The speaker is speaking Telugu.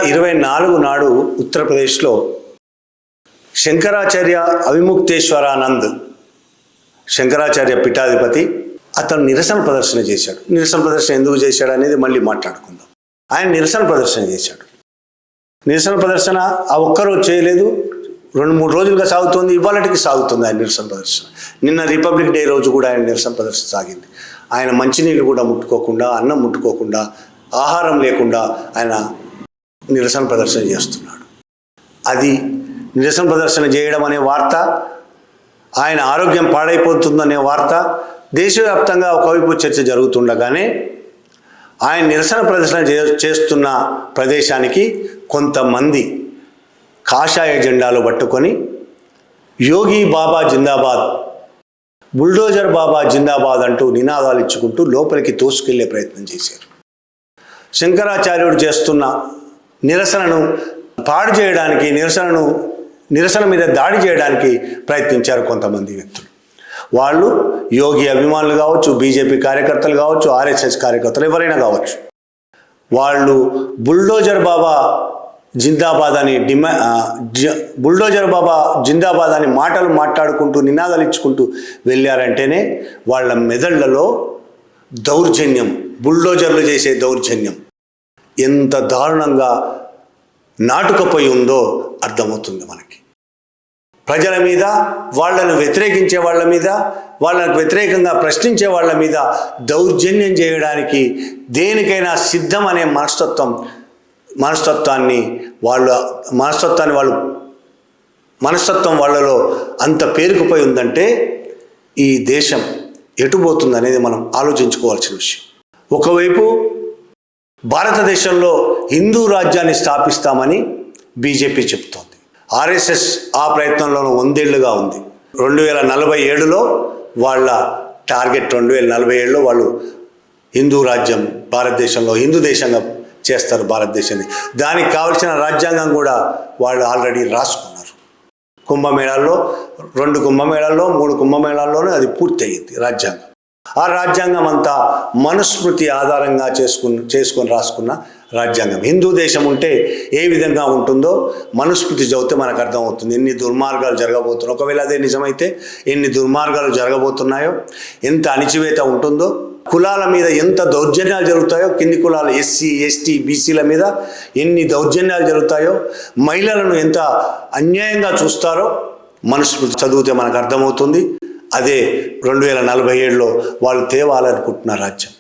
2024 నాడు ఉత్తరప్రదేశ్లో శంకరాచార్య అవిముక్తేశ్వరానంద్, శంకరాచార్య పీఠాధిపతి, అతను నిరసన ప్రదర్శన చేశాడు. నిరసన ప్రదర్శన ఎందుకు చేశాడు అనేది మళ్ళీ మాట్లాడుకుందాం. ఆయన నిరసన ప్రదర్శన చేశాడు. నిరసన ప్రదర్శన ఆ ఒక్కరోజు చేయలేదు, 2-3 రోజులుగా సాగుతుంది. ఇవాళకి సాగుతుంది ఆయన నిరసన ప్రదర్శన. నిన్న రిపబ్లిక్ డే రోజు కూడా ఆయన నిరసన ప్రదర్శన సాగింది. ఆయన మంచినీళ్ళు కూడా ముట్టుకోకుండా, అన్నం ముట్టుకోకుండా, ఆహారం లేకుండా ఆయన నిరసన ప్రదర్శన చేస్తున్నాడు. అది నిరసన ప్రదర్శన చేయడం అనే వార్త, ఆయన ఆరోగ్యం పాడైపోతుందనే వార్త దేశవ్యాప్తంగా ఒకవైపు చర్చ జరుగుతుండగానే ఆయన నిరసన ప్రదర్శన చేస్తున్న ప్రదేశానికి కొంతమంది కాషాయ జెండాలు పట్టుకొని యోగి బాబా జిందాబాద్, బుల్డోజర్ బాబా జిందాబాద్ అంటూ నినాదాలు ఇచ్చుకుంటూ లోపలికి తోసుకెళ్లే ప్రయత్నం చేశారు. శంకరాచార్యుడు చేస్తున్న నిరసనను పాడు చేయడానికి, నిరసన మీద దాడి చేయడానికి ప్రయత్నించారు కొంతమంది వ్యక్తులు. వాళ్ళు యోగి అభిమానులు కావచ్చు, బీజేపీ కార్యకర్తలు కావచ్చు, ఆర్ఎస్ఎస్ కార్యకర్తలు ఎవరైనా కావచ్చు. వాళ్ళు బుల్డోజర్ బాబా జిందాబాద్ అని బుల్డోజర్ బాబా జిందాబాద్ అని మాటలు మాట్లాడుకుంటూ నినాదాలు ఇచ్చుకుంటూ వెళ్ళారంటేనే వాళ్ళ మెదళ్లలో దౌర్జన్యం, బుల్డోజర్లు చేసే దౌర్జన్యం ఎంత దారుణంగా నాటుకపోయి ఉందో అర్థమవుతుంది మనకి. ప్రజల మీద, వాళ్ళను వ్యతిరేకించే వాళ్ళ మీద, వాళ్ళకు వ్యతిరేకంగా ప్రశ్నించే వాళ్ళ మీద దౌర్జన్యం చేయడానికి దేనికైనా సిద్ధం అనే మనస్తత్వం వాళ్ళలో అంత పేరుకుపోయి ఉందంటే ఈ దేశం ఎటుపోతుంది అనేది మనం ఆలోచించుకోవాల్సిన విషయం. ఒకవైపు భారతదేశంలో హిందూ రాజ్యాన్ని స్థాపిస్తామని బీజేపీ చెప్తోంది. ఆర్ఎస్ఎస్ ఆ ప్రయత్నంలోనూ 100 ఏళ్లుగా ఉంది. 2047లో వాళ్ళ టార్గెట్, 2047లో వాళ్ళు హిందూ రాజ్యం, భారతదేశంలో హిందూ దేశంగా చేస్తారు భారతదేశాన్ని. దానికి కావలసిన రాజ్యాంగం కూడా వాళ్ళు ఆల్రెడీ రాసుకున్నారు. కుంభమేళాల్లో 2 కుంభమేళాల్లో 3 కుంభమేళాల్లోనే అది పూర్తి అయ్యింది రాజ్యాంగం. ఆ రాజ్యాంగం అంతా మనుస్మృతి ఆధారంగా చేసుకొని రాసుకున్న రాజ్యాంగం. హిందూ దేశం ఉంటే ఏ విధంగా ఉంటుందో మనుస్మృతి చదివితే మనకు అర్థమవుతుంది. ఎన్ని దుర్మార్గాలు జరగబోతున్నాయో, ఒకవేళ అదే నిజమైతే ఎన్ని దుర్మార్గాలు జరగబోతున్నాయో, ఎంత అణిచివేత ఉంటుందో, కులాల మీద ఎంత దౌర్జన్యాలు జరుగుతాయో, కింది కులాలు ఎస్సీ, ఎస్టీ, బీసీల మీద ఎన్ని దౌర్జన్యాలు జరుగుతాయో, మహిళలను ఎంత అన్యాయంగా చూస్తారో మనుస్మృతి చదివితే మనకు అర్థమవుతుంది. అదే 2047లో వాళ్ళు తేవాలనుకుంటున్న రాజ్యం.